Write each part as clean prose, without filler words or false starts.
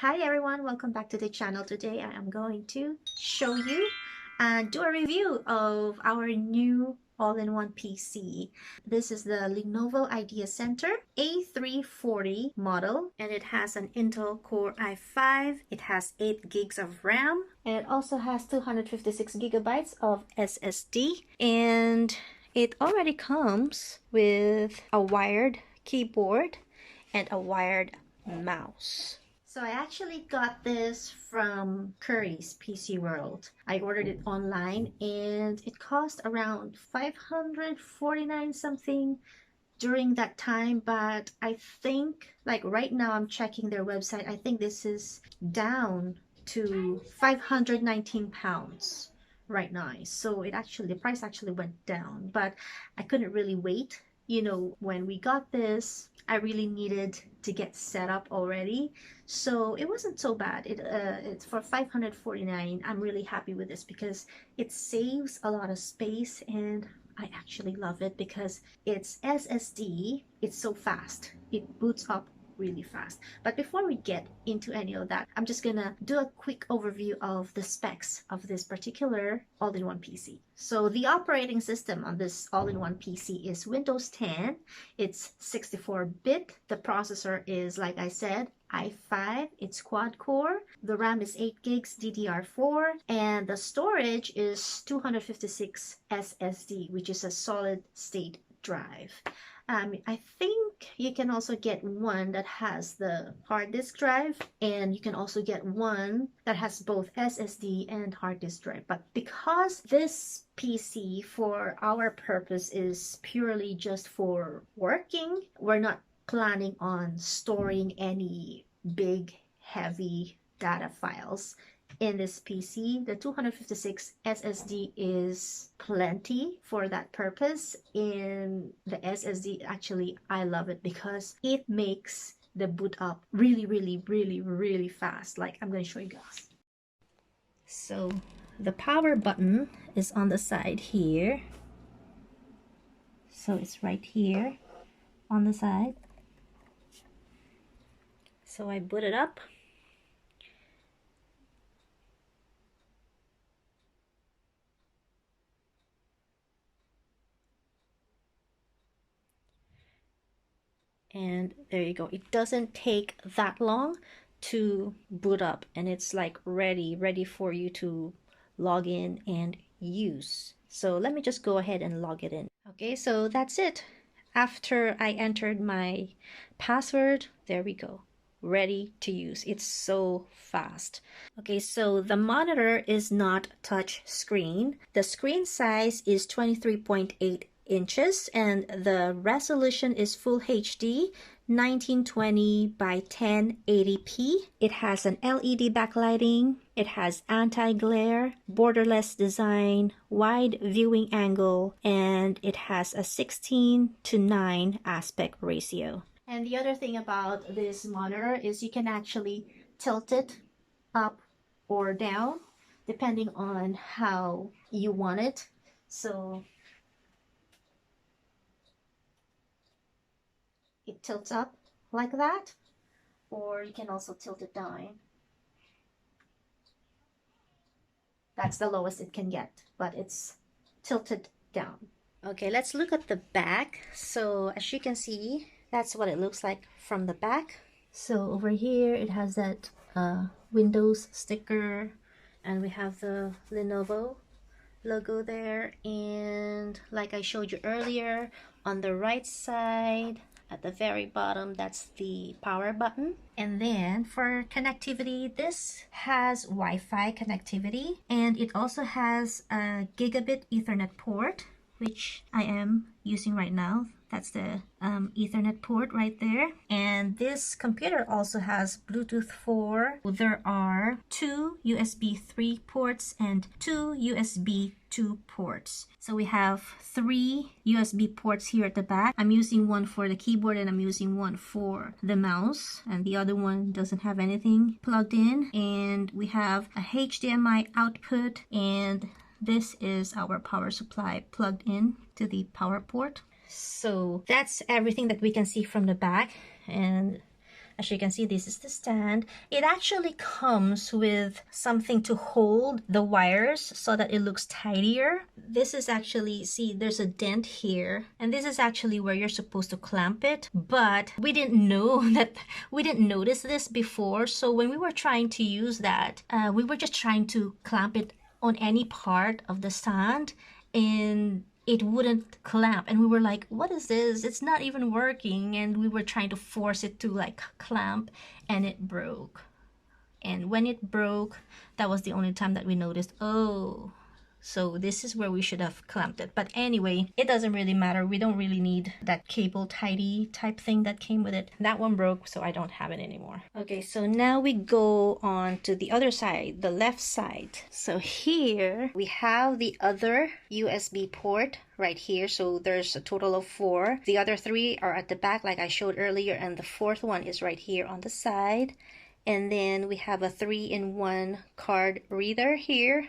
Hi everyone, welcome back to the channel. Today I am going to show you and do a review of our new all-in-one PC. This is the Lenovo Ideacentre A340 model, and it has an Intel Core i5. It has 8 gigs of RAM, and it also has 256 gigabytes of SSD, and it already comes with a wired keyboard and a wired mouse. So I actually got this from Curry's PC World. I ordered it online and it cost around 549 something during that time, but I think like right now I'm checking their website. I think this is down to 519 pounds right now. So the price actually went down, but I couldn't really wait. You know, when we got this, I really needed to get set up already, so it wasn't so bad. It's for 549. I'm really happy with this because it saves a lot of space, and I actually love it because it's SSD. It's so fast. It boots up really fast. But before we get into any of that, I'm just gonna do a quick overview of the specs of this particular all-in-one PC. So the operating system on this all-in-one PC is Windows 10. It's 64-bit. The processor is, like I said, i5. It's quad core. The RAM is 8 gigs DDR4, and the storage is 256 SSD, which is a solid state drive. I think you can also get one that has the hard disk drive, and you can also get one that has both SSD and hard disk drive. But because this PC for our purpose is purely just for working, we're not planning on storing any big heavy data files in this PC. The 256 SSD is plenty for that purpose. In the SSD, actually, I love it because it makes the boot up really fast. Like, I'm going to show you guys. So the power button is on the side here. So it's right here on the side. So I boot it up. And there you go. It doesn't take that long to boot up, and it's like ready for you to log in and use. So let me just go ahead and log it in. Okay, so that's it. After I entered my password, there we go. Ready to use. It's so fast. Okay, so the monitor is not touch screen. The screen size is 23.8 inches and the resolution is full HD 1920 by 1080p. It has an LED backlighting. It has anti-glare, borderless design, wide viewing angle, and it has a 16:9 aspect ratio. And the other thing about this monitor is you can actually tilt it up or down depending on how you want it. So it tilts up like that, or you can also tilt it down. That's the lowest it can get, but it's tilted down. Okay, let's look at the back. So as you can see, that's what it looks like from the back. So over here it has that Windows sticker, and we have the Lenovo logo there, and like I showed you earlier, on the right side at the very bottom, that's the power button. And then for connectivity, this has Wi-Fi connectivity, and it also has a gigabit Ethernet port, which I am using right now. That's the Ethernet port right there. And this computer also has Bluetooth 4. There are 2 USB 3 ports and 2 USB 2 ports. So we have 3 USB ports here at the back. I'm using one for the keyboard and I'm using one for the mouse, and the other one doesn't have anything plugged in. And we have a HDMI output, and this is our power supply plugged in to the power port. So that's everything that we can see from the back. And As you can see, this is the stand. It actually comes with something to hold the wires so that it looks tidier. This is actually, see, there's a dent here, and this is actually where you're supposed to clamp it, but we didn't know that, we didn't notice this before. So when we were trying to use that, we were just trying to clamp it on any part of the stand, and it wouldn't clamp, and we were like, what is this? It's not even working. And we were trying to force it to like clamp, and it broke. And when it broke, that was the only time that we noticed, oh, so this is where we should have clamped it. But anyway, it doesn't really matter. We don't really need that cable tidy type thing that came with it. That one broke, so I don't have it anymore. Okay, so now we go on to the other side, the left side. So here we have the other USB port right here. So there's a total of 4. The other 3 are at the back like I showed earlier, and the 4th one is right here on the side. And then we have a 3-in-1 card reader here,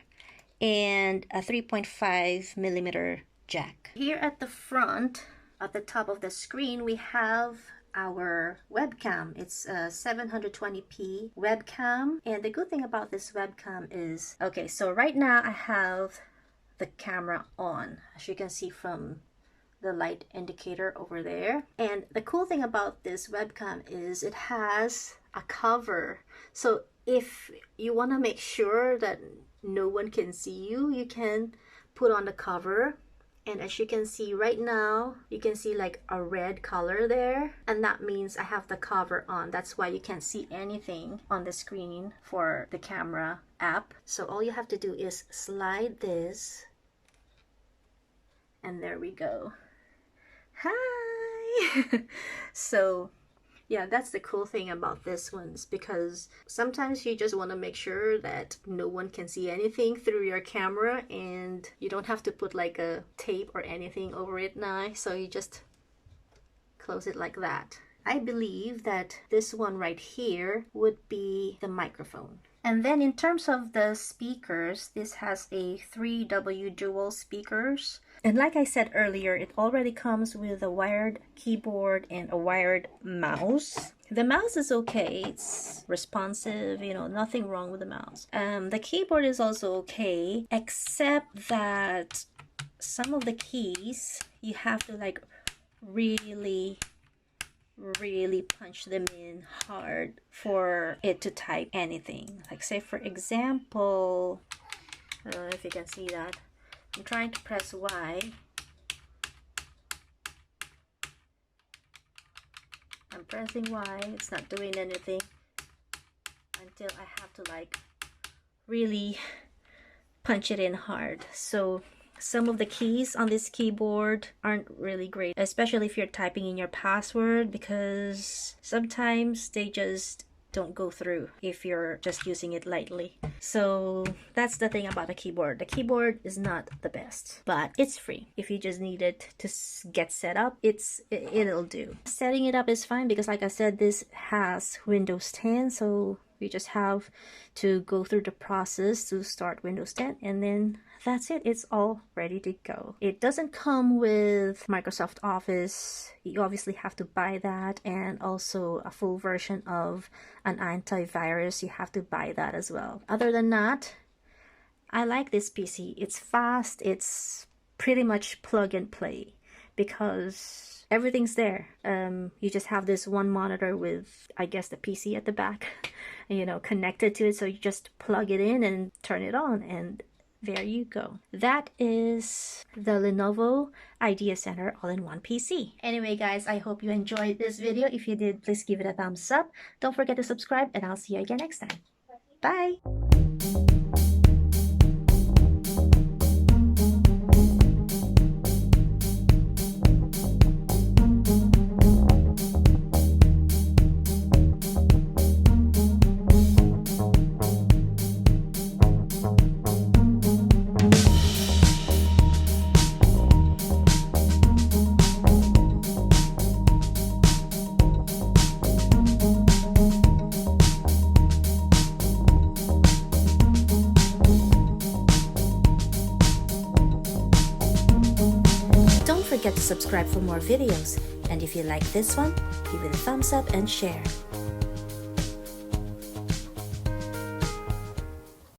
and a 3.5 millimeter jack. Here at the front, at the top of the screen, we have our webcam. It's a 720p webcam, and the good thing about this webcam is, okay, so right now I have the camera on, as you can see from the light indicator over there. And the cool thing about this webcam is it has a cover, so if you want to make sure that no one can see you, you can put on the cover. And as you can see right now, you can see like a red color there, and that means I have the cover on. That's why you can't see anything on the screen for the camera app. So all you have to do is slide this, and there we go. Hi! So yeah, that's the cool thing about this ones, because sometimes you just want to make sure that no one can see anything through your camera, and you don't have to put like a tape or anything over it now, so you just close it like that. I believe that this one right here would be the microphone. And then in terms of the speakers, this has a 3W dual speakers. And like I said earlier, it already comes with a wired keyboard and a wired mouse. The mouse is okay, it's responsive, you know, nothing wrong with the mouse. The keyboard is also okay, except that some of the keys, you have to like really punch them in hard for it to type anything. Like say for example, I don't know if you can see that. I'm trying to press Y. I'm pressing Y, it's not doing anything until I have to like really punch it in hard. So some of the keys on this keyboard aren't really great, especially if you're typing in your password, because sometimes they just don't go through if you're just using it lightly. So that's the thing about the keyboard. The keyboard is not the best, but it's free. If you just need it to get set up, it'll do. Setting it up is fine because like I said, this has Windows 10, so we just have to go through the process to start Windows 10, and then that's it. It's all ready to go. It doesn't come with Microsoft Office. You obviously have to buy that, and also a full version of an antivirus. You have to buy that as well. Other than that, I like this PC. It's fast. It's pretty much plug and play because everything's there. You just have this one monitor with, I guess, the PC at the back, you know, connected to it. So you just plug it in and turn it on, and there you go. That is the Lenovo Ideacentre All-in-One PC. Anyway guys, I hope you enjoyed this video. If you did, please give it a thumbs up. Don't forget to subscribe, and I'll see you again next time. Bye! Don't forget to subscribe for more videos, and if you like this one, give it a thumbs up and share.